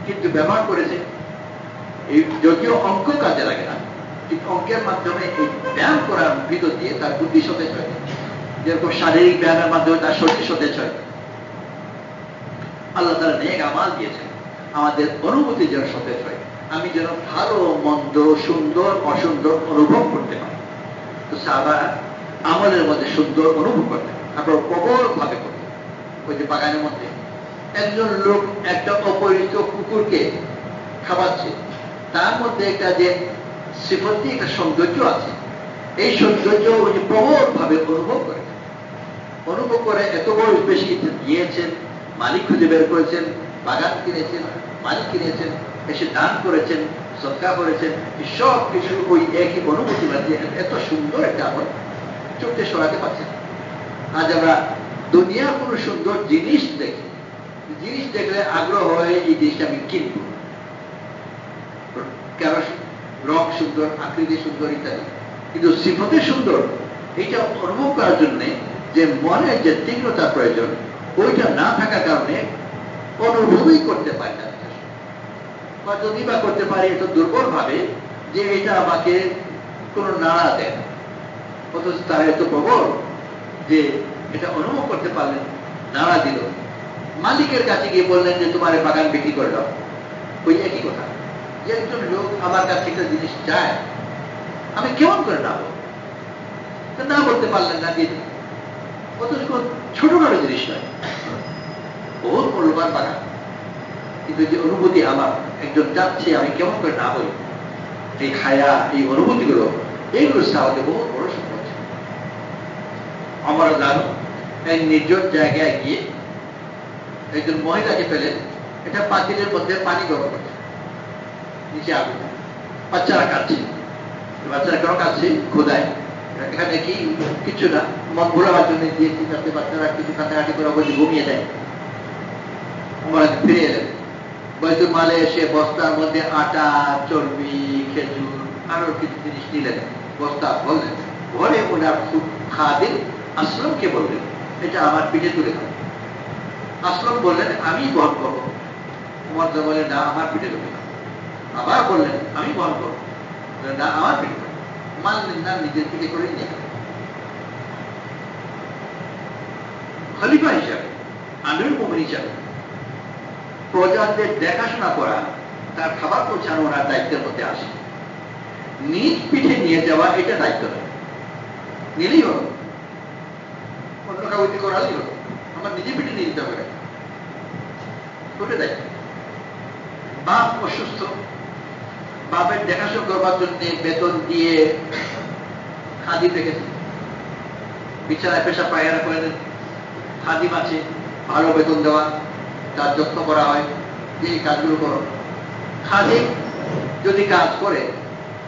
কিন্তু ব্যবহার করেছে, এই যদিও অঙ্ক কাজে লাগে না, কিন্তু অঙ্কের মাধ্যমে এই ব্যায়াম করার ভিতর দিয়ে তার বুদ্ধি সতেজ হয়। যেরকম শারীরিক ব্যায়ামের মাধ্যমে তার শরীর সতেজ হয়। আল্লাহ তাআলা নেক আমাল দিয়েছেন, আমাদের অনুভূতি যেন সতেজ হয়, আমি যেন ভালো মন্দ, সুন্দর অসুন্দর অনুভব করতে পারি। তো সাহাবারা আমলের মধ্যে সুন্দর অনুভব করতেন, তারপর প্রবল ভাবে করতেন। ওই যে বাগানের মধ্যে একজন লোক একটা অপরিচিত কুকুরকে খাওয়াচ্ছে, তার মধ্যে একটা যে সিফতি, একটা সৌন্দর্য আছে, এই সৌন্দর্য ওই যে প্রবল ভাবে অনুভব করে এত বড় বেশি দিয়েছেন, মালিক খুঁজে বের করেছেন, বাগান কিনেছেন, মালিক কিনেছেন, এসে দান করেছেন, সদকা করেছেন, সব কিছু ওই একই অনুভূতি মাঝে এত সুন্দর একটা আমল চোখে সরাতে পারছেন। আজ আমরা দুনিয়ার কোনো সুন্দর জিনিস দেখি, জিনিস দেখলে আগ্রহ হয় এই জিনিসটা আমি কিনব, কেন রং সুন্দর, আকৃতি সুন্দর ইত্যাদি, কিন্তু সিফতে সুন্দর এইটা অনুভব করার জন্য যে মনে যে তীব্রতা প্রয়োজন, ওইটা না থাকার কারণে অনুভবই করতে পারি না, বা যদি বা করতে পারি এত দুর্বল ভাবে যে এটা আমাকে কোনো নাড়া দেয় না। অথচ তারা এত প্রবল যে এটা অনুভব করতে পারলেন, নাড়া দিল। মালিকের কাছে গিয়ে বললেন যে তোমার বাগান বিক্রি করে দাও। ওই একই কথা যে একজন লোক আমার কাছে একটা জিনিস চায়, আমি কেমন করে না বলবো, না বলতে পারলেন না, দিয়ে দিন। অথচ কোন ছোটখাটো জিনিস নয়, বহু মূল্যবান বাগান, কিন্তু যে অনুভূতি আমার একজন যাচ্ছে, আমি কেমন করে না বলি, এই হায়া, এই অনুভূতিগুলো, এইগুলো সাহায্যে বহু বড় সম্পদ। আমার জানো এই নির্জন জায়গায় গিয়ে একজন মহিলাকে পেলেন, এটা পাতিলের মধ্যে পানি গরম করছে, নিচে আগুন, বাচ্চারা কাঁদছে। বাচ্চারা কেন কাঁদছে? খোদায়। এখানে কি কিছু না, মন ভোলাবার জন্য দিয়েছি যাতে বাচ্চারা কিছু কান্নাকাটি করে বসে ঘুমিয়ে দেয়। আমরা ফিরে এলেন, বাইতুল মালে এসে বস্তার মধ্যে আটা, চর্বি, খেজুর, আরো কিছু জিনিস নিলেন, বস্তা বললেন, ঘরে ওনার খাদিম আসলামকে বললেন, এটা আমার পিঠে তুলে দাও। আসলাম বললেন, আমি বহন করবো। উমর বললেন, না, আমার পিঠে তুলে দাও। আবার বললেন, আমি বহন করবো। না, আমার পিঠে। মানলেন না, নিজের পিঠে করে নিয়ে গেলেন। খলিফা হিসাবে, আমিরুল মুমিনিন হিসাবে প্রজাদের দেখাশোনা করা, তার খাবার পৌঁছানো ওনার দায়িত্বের মধ্যে আসে। নিজ পিঠে নিয়ে যাওয়া এটা দায়িত্ব নয়, নিলেই হলো, অন্য কাউকে করালেই হলো, আমার নিজে পিঠে নিয়ে যেতে হবে, ওটা দায়িত্ব। বাপ অসুস্থ, বাপের দেখাশোনা করবার জন্য বেতন দিয়ে খাদিম রেখেছে, বিছানায় পেশা পায়খানা করে দেন, খাদিম আছে, ভালো বেতন দেওয়া, তার যত্ন করা হয়, যে এই কাজগুলো করো। খাদিম যদি কাজ করে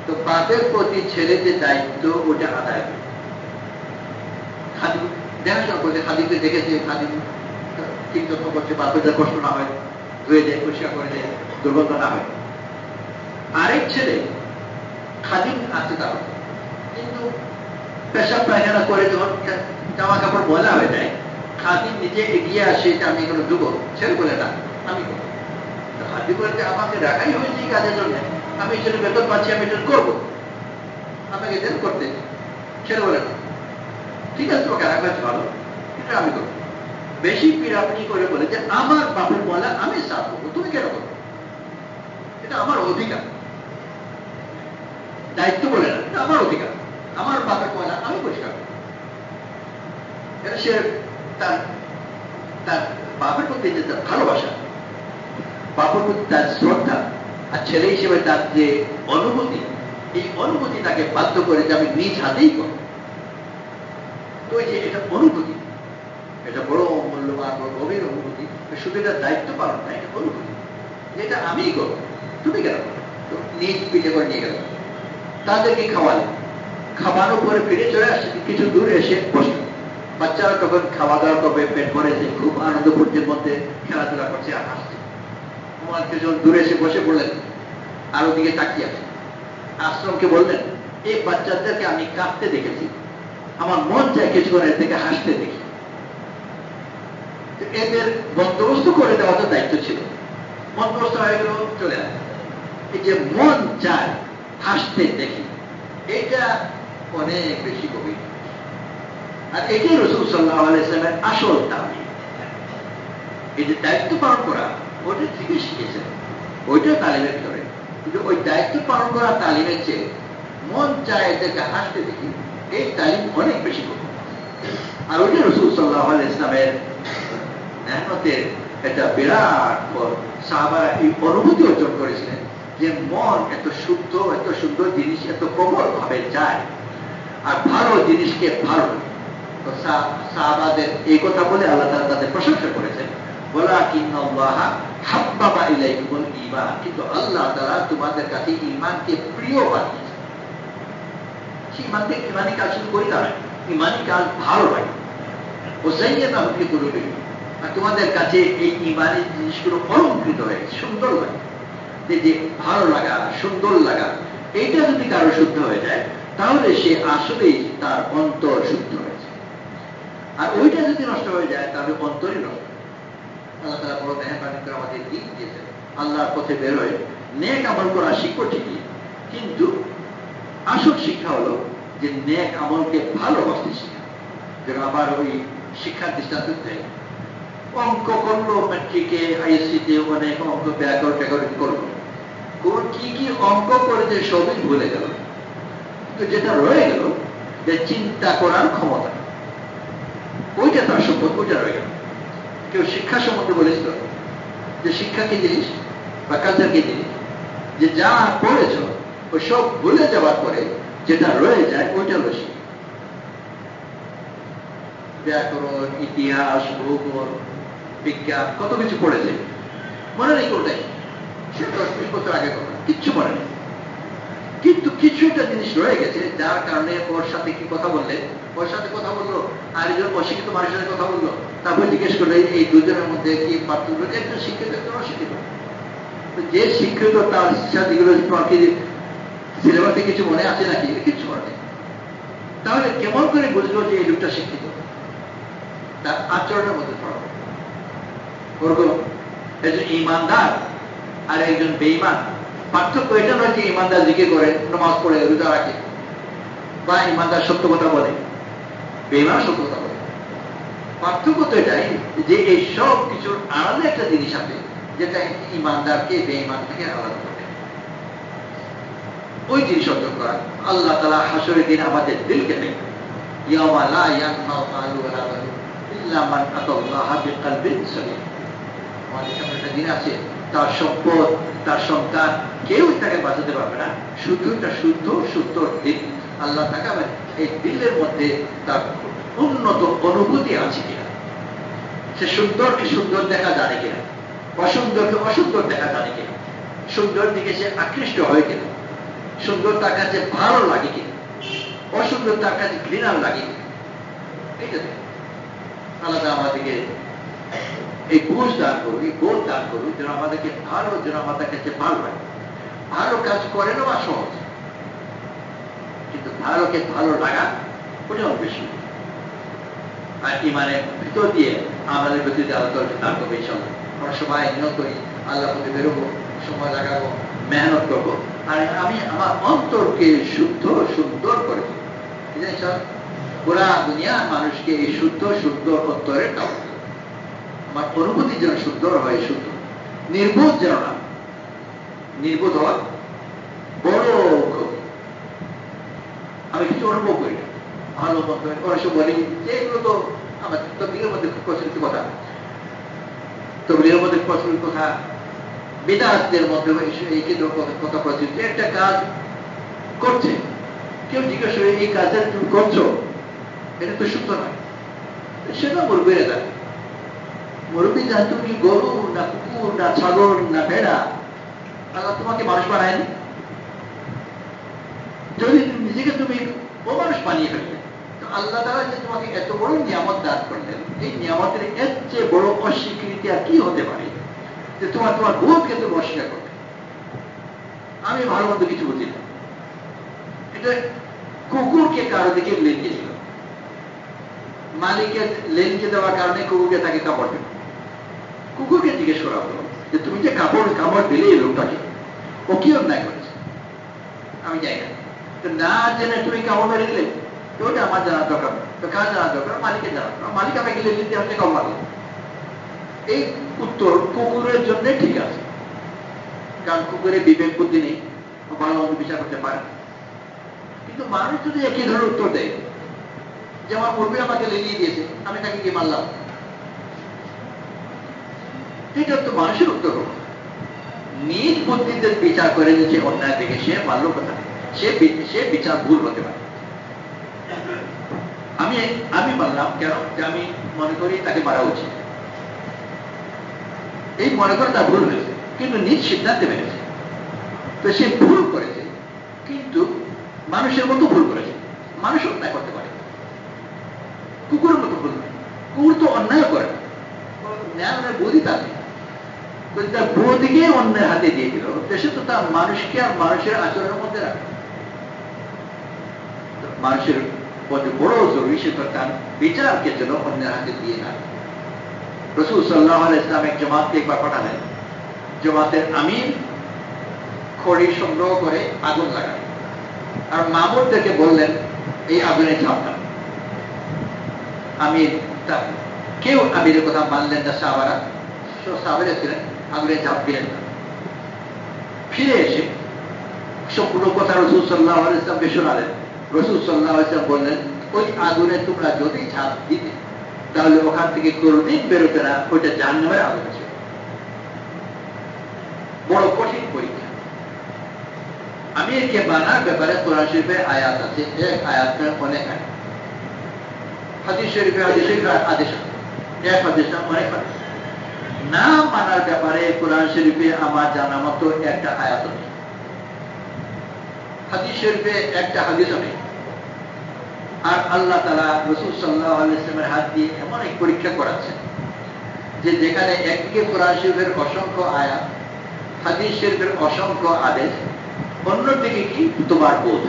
তো বাপের প্রতি ছেলে যে দায়িত্ব ওটা আদায় করে। খাদিম দেখাশোনা করছে, খাদিমকে দেখেছে, খাদিম ঠিক যত্ন করছে, বাপের কষ্ট না হয়, ধুয়ে দেয়, পরিষ্কার করে দেয়, দুর্গন্ধ না হয়। আরেক ছেলে খাদিম আছে তার, কিন্তু পেশাব পায়খানা করে যখন জামা কাপড় ময়লা হয়ে যায়, খাদিম নিজে এগিয়ে আসে, এটা আমি এগুলো দেবো, ছেলে বলে না, আমি করবো। খাদিম বলতে আমাকে রাখাই হয়েছে এই কাজের জন্য, আমি এই জন্য বেতন পাচ্ছি, আমি এটা করবো, আমাকে দেন করতে। ছেলে বলে না, ঠিক আছে, তোমাকে রাখা আছে ভালো, এটা আমি করবো। বেশি পিড়াপিড়ি করে বলে যে আমার বাপের ময়লা আমি সাফ করবো, তুমি কেন করবো, এটা আমার অধিকার। দায়িত্ব বলে না, এটা আমার অধিকার, আমার বাপের ময়লা আমি পরিষ্কার করবো। এটা সে তার তার বাপের প্রতি যে তার ভালোবাসা, বাপের প্রতি তার শ্রদ্ধা, আর ছেলে হিসেবে তার যে অনুভূতি, এই অনুভূতি তাকে বাধ্য করে যে আমি নিজ হাতেই করব। তো এই যে এটা অনুভূতি, এটা বড় মূল্যবান, বড় গভীর অনুভূতি। শুধু এটা দায়িত্ব পালন না, এটা অনুভূতি, যেটা আমিই করবো, তুমি কেন করো। তো নিজ পিঠে করে নিয়ে গেল, তাদেরকে খাওয়ালেন, খাওয়ানোর পরে ফিরে চলে আসছে, কিছু দূরে এসে বসল। বাচ্চারা তখন খাওয়া দাওয়া করবে, পেট ভরেছে, খুব আনন্দ ফুর্তির মধ্যে খেলাধুলা করছে আর হাসছে। উমর কিছুজন দূরে এসে বসে পড়লেন, আর ওদিকে তাকিয়ে আছে। আশ্রমকে বললেন, এই বাচ্চাদেরকে আমি কাঁদতে দেখেছি, আমার মন চায় কিছুক্ষণ এর থেকে হাসতে দেখি। এদের বন্দোবস্ত করে দেওয়া তো দায়িত্ব ছিল, বন্দোবস্ত হয়ে গেল, চলে আসে। এই যে মন চায় হাসতে দেখি, এটা অনেক বেশি গভীর। আর এটাই রাসূল সাল্লাল্লাহু আলাইহি ওয়াসাল্লামের আসল তালিম। এই যে দায়িত্ব পালন করা, ওটা থেকে শিখেছেন, ওইটা তালিমের ভিতরে। কিন্তু ওই দায়িত্ব পালন করা তালিমের চেয়ে মন চায় এদেরকে হাসতে দেখি, এই তালিম অনেক বেশি গভীর। আর ওইটা রাসূল সাল্লাল্লাহু আলাইহি ওয়াসাল্লামের নেয়ামতের একটা বিরাট ফল। সাহাবারা এই অনুভূতি অর্জন করেছিলেন যে মন এত শুদ্ধ, এত সুন্দর জিনিস এত প্রবল ভাবে যায়, আর ভালো জিনিসকে ভালো। তো সাহাবাদের এই কথা বলে আল্লাহ তাআলা তাদের প্রশংসা করেছেন, ওয়ালাকিন্নাল্লাহ হাব্বাবা ইলাইকুমুল ঈমান, কিন্তু আল্লাহ তাআলা তোমাদের কাছে ঈমানকে প্রিয় বানিয়েছেন। সেই ঈমানকে ঈমানি কাজ শুধু করি না, ঈমানি কাজ ভালো লাগে। ও যায়্যানাহু ফি কুলুবিহিম, আর তোমাদের কাছে এই ঈমানি জিনিসগুলো অলঙ্কৃত হয়েছে, সুন্দর লাগে। যে ভালো লাগা, সুন্দর লাগা, এইটা যদি কারো শুদ্ধ হয়ে যায়, তাহলে সে আসলেই তার অন্তর শুদ্ধ হয়েছে। আর ওইটা যদি নষ্ট হয়ে যায়, তাহলে অন্তরই নষ্ট। আল্লাহ তাআলা বড় মেহেরবানি করে আমাদের দিন দিয়েছেন, আল্লাহর পথে বের হয়ে নেক আমল করা শিখবো ঠিকই, কিন্তু আসল শিক্ষা হলো যে নেক আমলকে ভালোবাসতে শিখা। যেন আবার ওই শিক্ষার দৃষ্টান্ত দেয়, অঙ্ক করলো ম্যাট্রিকে, আইএসসিতে অনেক অঙ্ক ব্যাকরণ করলো, কোন কি কি অঙ্ক করেছে সবই ভুলে গেল। কিন্তু যেটা রয়ে গেল, যে চিন্তা করার ক্ষমতা, ওইটা তার সম্পদ, ওইটা রয়ে গেল। কেউ শিক্ষা সম্বন্ধে বলেছিল যে শিক্ষা কি জিনিস বা কালচার কি জিনিস, যে যা পড়েছ ওই সব ভুলে যাওয়ার পরে যেটা রয়ে যায় ওইটা হলো শিক্ষা। ব্যাকরণ, ইতিহাস, ভূগোল, বিজ্ঞান কত কিছু পড়েছে, মনে নেই কোনটাই, সে 10-20 বছর আগে কথা, কিচ্ছু মনে নেই। কিন্তু কিছু একটা জিনিস রয়ে গেছে যার কারণে ওর সাথে কি কথা বললে, ওর সাথে কথা বললো আর একজন অশিক্ষিত মানুষের সাথে কথা বললো, তারপর জিজ্ঞেস করলে এই দুজনের মধ্যে কি পার্থক্য, একজন শিক্ষিত একজন অশিক্ষিত। যে শিক্ষিত তার সাথীগুলো সিলেবাসে কিছু মনে আছে নাকি, কিছু মনে নেই। তাহলে কেমন করে বুঝলো যে এই লোকটা শিক্ষিত? তার আচরণের মধ্যে ফরক। ওরকম একজন ইমানদার আর একজন বেঈমান, পার্থক্য এটা নয় যে ইমানদার জিকির করে, নামাজ পড়ে, রোজা রাখে, বা ইমানদার সত্য কথা বলে, বেঈমান সত্য কথা বলে। পার্থক্য তো এটাই যে এই সব কিছুর আলাদা একটা জিনিস আছে যেটা ইমানদারকে বেঈমান থেকে আলাদা করে। ওই জিনিস অর্জন করা আল্লাহ তাআলা হাসরের দিন আমাদের দিলকে দেখবেন। ইয়াওমা লা ইয়ানফাউ মালু ওয়ালা বানুন ইল্লা মান আতাল্লাহা বিকলবিন সালিম। আমাদের সামনে একটা দিন আছে, তার সম্পদ, তার সন্তান কেউ তাকে বাঁচাতে পারবে না, শুধু একটা শুদ্ধ সুন্দর দিন আল্লাহ তাকাবেন এই দিলের মধ্যে তার উন্নত অনুভূতি আছে কিনা, সে সুন্দরকে সুন্দর দেখা জানে কিনা, অসুন্দরকে অসুন্দর দেখা জানে কিনা, সুন্দর দিকে সে আকৃষ্ট হয় কিনা, সুন্দর তার কাছে ভালো লাগে কিনা, অসুন্দর তার কাছে ঘৃণা লাগে কিনা। এইটা আলাদা আমাদেরকে এই বুঝ দান করুন, এই বোধ দান করুন, যেন আমাদেরকে ভালো, যেন আমাদের কাছে ভালো লাগে। ভালো কাজ করে নেওয়া সহজ, কিন্তু ভালোকে ভালো লাগা ওটাও বেশি। আর ইমানের ভিতর দিয়ে আমাদের প্রতি আলোচনা দান করবে ইনশাআল্লাহ। আমরা সবাই নিয়ত করি আল্লাহ প্রতি বেরোবো, সময় লাগাবো, মেহনত করবো, আর আমি আমার অন্তরকে শুদ্ধ সুন্দর করে দেবো। পুরা দুনিয়ার মানুষকে এই শুদ্ধ সুন্দর অন্তরের দাও। আমার অনুভূতি যেন সুন্দর হয়, শুদ্ধ, নির্বোধ যেন না। নির্বোধ হওয়া বড় ক্ষতি। আমি কিছু অনুভব করি না, ভালো মন্দ অনেক বলি যে এগুলো তো আমার তবলিগের মধ্যে খুব প্রচলিত কথা, তবলিগের মধ্যে প্রচলিত কথা, বিদাতদের মধ্যে এই কেন্দ্র কথা প্রচলিত। একটা কাজ করছে, কেউ জিজ্ঞেস করে এই কাজের তুমি করছো, এটা তো শুদ্ধ নয়, সেটা মুরব্বীরা জানে। মুরব্বী জান তুমি গরু না কুকুর না ছাগল না ভেড়া, আল্লাহ তোমাকে মানুষ বানায়নি। যদি নিজেকে তুমি ও মানুষ বানিয়ে ফেলবে, তো আল্লাহ তাআলা যে তোমাকে এত বড় নিয়ামত দান করলেন, এই নিয়ামতের এর চেয়ে বড় অস্বীকৃতি আর কি হতে পারে যে তোমার বোধকে তুমি অস্বীকার করবে। আমি ভালো মন্দ কিছু বুঝি না। এটা কুকুরকে কারো দিকে লেগে দিল, মালিকের লেনকে দেওয়ার কারণে কুকুরকে তাকে কাপড় দিল। কুকুরকে জিজ্ঞেস করা হলো যে তুমি যে কাপড় দিলে এই লোকটাকে, ও কি অন্যায় করেছে? আমি যাই না, তো না জেনে তুমি কাপড় মেরে দিলে, তো ওটা আমার জানার দরকার। তো কার জানার দরকার? মালিকের জানার দরকার। মালিক আমাকে লেন দিয়ে আমাকে কম মারল। এই উত্তর কুকুরের জন্য ঠিক আছে, কারণ কুকুরের বিবেক বুদ্ধি নেই, ভালো মন্দ বিচার করতে পারে। কিন্তু মানুষ যদি একই ধরনের উত্তর দেয় যে আমার মুরব্বী আমাকে লেলিয়ে দিয়েছে, আমি তাকে গিয়ে মারলাম, এটা তো মানুষের উত্তর হল। নিজ বুদ্ধিতে বিচার করে যে অন্যায় থেকে সে মারল কথা, সে বিচার ভুল হতে পারে। আমি মানলাম কেন? যে আমি মনে করি তাকে মারা উচিত, এই মনে করে তার ভুল হয়েছে, কিন্তু নিজ সিদ্ধান্তে মেনেছে। তো সে ভুল করেছে, কিন্তু মানুষের মতো ভুল করেছে। মানুষ অন্যায় করতে পারে, কুকুরের মতো ভুল নয়। কুকুর তো অন্যায় করে না, ন্যায় বোধই তার নেই। তার বোধকে অন্যের হাতে দিয়ে দিল, সে তো তার মানুষকে আর মানুষের আচরণের মধ্যে রাখে। মানুষের মধ্যে বড় জরুরি সে তার বিচারকে যেন অন্যের হাতে দিয়ে না। রাসূল সাল্লাল্লাহু আলাইহি ওয়াসাল্লাম এক জামাতকে একবার পাঠালেন, জামাতের আমির খড়ি সংগ্রহ করে আগুন লাগালেন, আর মামুরদেরকে বললেন এই আগুনে ঝাঁপ দাও। আমির কেউ আমিরের কথা মানলেন না, সাহাবারা সাহাবারা ছিলেন, আগুনে ঝাঁপ দিলেন না। ফিরে এসে সম্পূর্ণ কথা রাসূল সাল্লাল্লাহু আলাইহি ওয়াসাল্লামকে শোনালেন। রাসূল সাল্লাল্লাহু আলাইহি ওয়াসাল্লাম বললেন, ওই আগুনে তোমরা যদি ঝাঁপ দিতে তাহলে ওখান থেকে কোনদিন বেরোতে না, ওইটা জাহান্নামের আগুন ছিল। বড় কঠিন পরীক্ষা। আমিরকে মানার ব্যাপারে কোরআন শরীফে আয়াত আছে, এক আয়াত অনেক আয়াত, হাদিস শরীফে আদেশ আছে, এক হাদিস অনেক হাদিস। না মানার ব্যাপারে কোরআন শরীফে আমার জানা মতো একটা আয়াত নেই, হাদিস শরীফে একটা হাদিসও নেই। আর আল্লাহ তাআলা রাসূল সাল্লাল্লাহু আলাইহি ওয়াসাল্লামের হাত দিয়ে এমন এক পরীক্ষা করাচ্ছেন যে যেখানে একদিকে কোরআন শরীফের অসংখ্য আয়াত, হাদিস শরীফের অসংখ্য আদেশ, অন্যদিকে কি তোমার বোধ।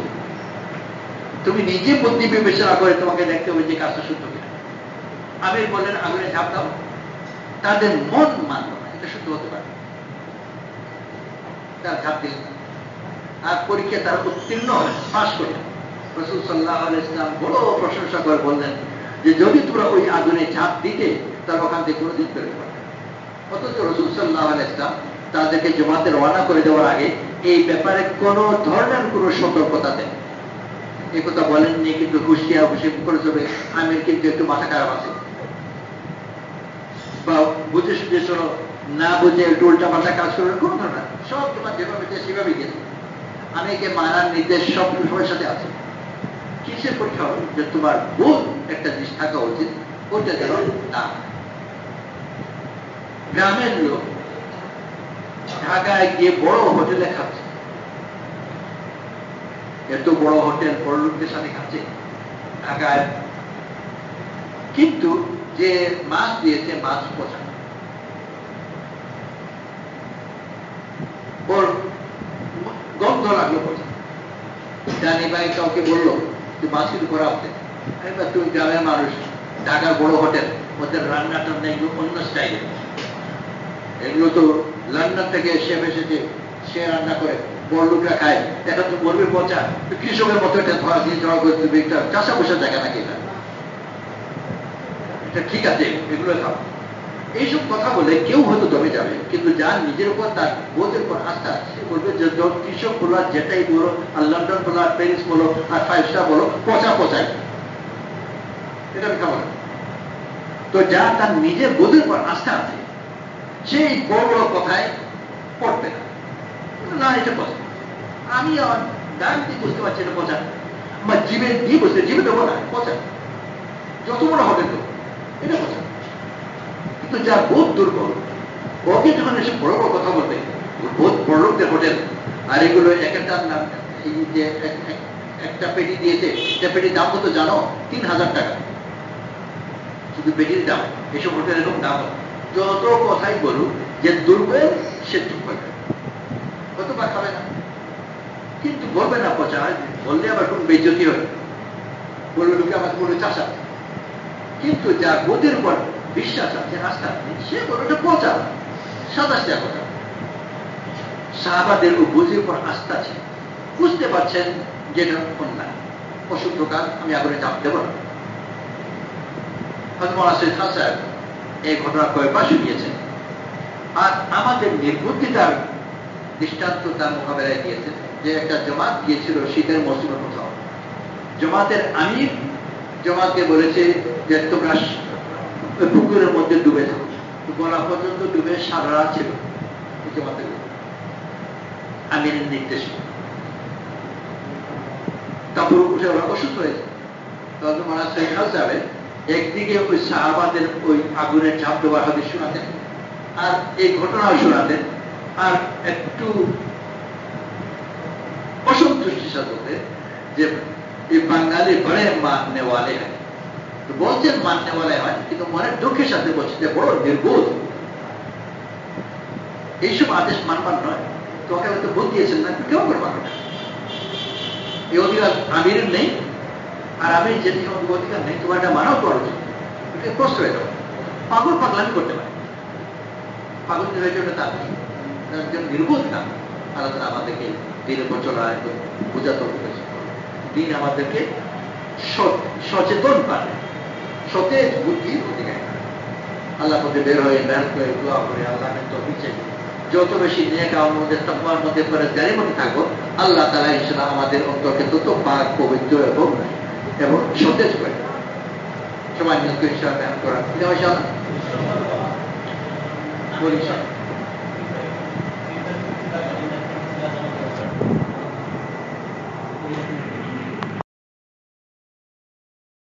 তুমি নিজে বুদ্ধি বিবেচনা করে তোমাকে দেখতে হবে যে কাজটা সত্য কিনা। আমির বললেন আগুনে ঝাঁপ দাও, তাদের মন মানল না এটা সত্য হতে পারে, তার ঝাঁপ দিল না। আর পরীক্ষা তারা উত্তীর্ণ পাশ করে রাসূল সাল্লাল্লাহু আলাইহি ওয়াসাল্লাম বড় প্রশংসা করে বললেন যে যদি তোমরা ওই আগুনে ঝাঁপ দিতে তার ওখান থেকে কোনোদিন বেরোতে পারবে। অথচ রাসূল সাল্লাল্লাহু আলাইহি ওয়াসাল্লাম তাদেরকে জামাতে রওনা করে দেওয়ার আগে এই ব্যাপারে কোনো ধরনের কোনো সতর্কতা দেন এই কথা বলেননি, কিন্তু হুঁশিয়ার করে চলবে আমির কিন্তু একটু মাথা খারাপ আছে বা বুঝে সুঝে শোনো, না বুঝে একটু উল্টা পাল্টা কাজ করবে, কোনো ধরনের সব তোমার যেভাবে সেভাবেই গেছে। আমিরকে মানার নির্দেশ সব সবার সাথে আছে। কিসের পরীক্ষা হবে যে তোমার বোধ একটা জিনিস থাকা উচিত, ওইটা যেন না। গ্রামের লোক ঢাকায় গিয়ে বড় হোটেলে খাচ্ছে, এত বড় হোটেল বড় লোকদের সাথে খাচ্ছে ঢাকায়, কিন্তু যে মাছ দিয়েছে মাছ পচা, ওর গন্ধ লাগলো পচা। জানি ভাই কাউকে বললো যে মাছ কিন্তু করা হচ্ছে, তুমি গ্রামের মানুষ, ঢাকার বড় হোটেল, ওদের রান্না টান্না এগুলো অন্য স্টাইলে, এগুলো তো লন্ডন থেকে শেফ এসেছে, সে রান্না করে বড় লোকরা খায়, এটা তো বলবে পচা, কৃষকের মতো এটা ধরা দিয়ে জড়া করে দেবে, একটা চাষা বসার জায়গা নাকি এটা ঠিক আছে, এগুলো খাও। এইসব কথা বলে কেউ হয়তো দমে যাবে, কিন্তু যার নিজের উপর তার বোধের উপর আস্থা সে বলবে যে কৃষক বলো আর যেটাই বলো, আর লন্ডন বলো আর প্যারিস বলো আর 5 স্টার বলো, পচা পচাই, এটা আমি খাবো না। তো যার তার নিজের বোধের উপর আস্থা আছে সেই বড় বড় কথায় পড়বে না, না এটা পচা, আমি আমার গান দিয়ে বুঝতে পারছি এটা পচা, আমার জীবে দিয়ে বুঝতে, জীবে দেবো না পচা, যত বড় হবে তো এটা পচা। কিন্তু যার বোধ দুর্বল, ওকে যখন এসে বড় বড় কথা বলবে, বোধ বড় লোকদের হোটেল, আর এগুলো এক একটা নাম, এই যে একটা পেটি দিয়েছে, একটা পেটির দাম কত জানো? 3000 টাকা, শুধু পেটির দাম। এসব হোটেল এরকম দাম, যত কথাই বলুক যে দুর্বল সে চুপ করবে, কত বা খাবে না, কিন্তু বলবে না পচা, বললে আবার কোন বেজ্জতি হয়, বলবে লোকে আমাকে বলবে চাষা। কিন্তু যার বোধের উপর বিশ্বাস আছে, আস্থা আছে, সে বলবে পচা, সাতাশটা কথা। সাহাবাদের ও বুঝের উপর আস্থা ছিল, বুঝতে পারছেন যেটা অন্যায় অশুদ্ধ কাজ, আমি আগুনে চাপ দেব না। এই ঘটনা কয়েকবার শুনিয়েছেন, আর আমাদের নির্বুদ্ধিতার দৃষ্টান্ত তার মোকাবেলায় দিয়েছেন। যে একটা জমাত গিয়েছিল শীতের মৌসুমে কোথাও, জমাতের আমির জমাতকে বলেছে যে তোমরা পুকুরের মধ্যে ডুবে থাকো, গলা পর্যন্ত ডুবে সারা রাত ছিল জমাতের আমিরের নির্দেশে। তারপর উঠে ওরা অসুস্থ হয়েছে, তখন মনে হয় একদিকে ওই সাহাবাদের ওই আগুনের ঝাঁপ দেওয়ার হাদিস শোনাতেন, আর এই ঘটনাও শোনাতেন, আর একটু অসন্তুষ্টির সাথে যে এই বাঙালি বড়ে মাননে ওয়ালে হয়, বলছেন মাননে ওয়ালে হয়, কিন্তু মনের দুঃখের সাথে বলছে যে বড় নির্বোধ, এইসব আদেশ মানবার নয়। তোমাকে হয়তো ভোট দিয়েছেন না, কেউ করে পারো না, এই অধিকার আমিরের নেই, আর আমি যেটি অধিকার নেই, তোমার এটা মানাও করা উচিত, প্রশ্ন হয়ে যাবে। পাগল পাগলামি করতে পারে, পাগল হয়ে যাবে তার নেই, একজন নির্বোধ না। আলোচনা আমাদেরকে দিনের উপর চলা একদম বোঝাতে হয়েছে, দিন আমাদেরকে সচেতন পারে, সতেজ বুদ্ধির অধিকারী। আল্লাহ মধ্যে বের হয়ে মেহনত করে দোয়া করে আল্লাহকে তৌফিক চাই, যত বেশি নেক আমলের মধ্যে তাকওয়ার মধ্যে পরেজগারির মধ্যে থাকবো, আল্লাহ তাআলা ইনশাআল্লাহ আমাদের অন্তরকে তত পাক পবিত্র এবং সতেজ করে। সবাই নিয়ত করে ইনশাআল্লাহ মেহনত করা, ইনশাআল্লাহ বলি।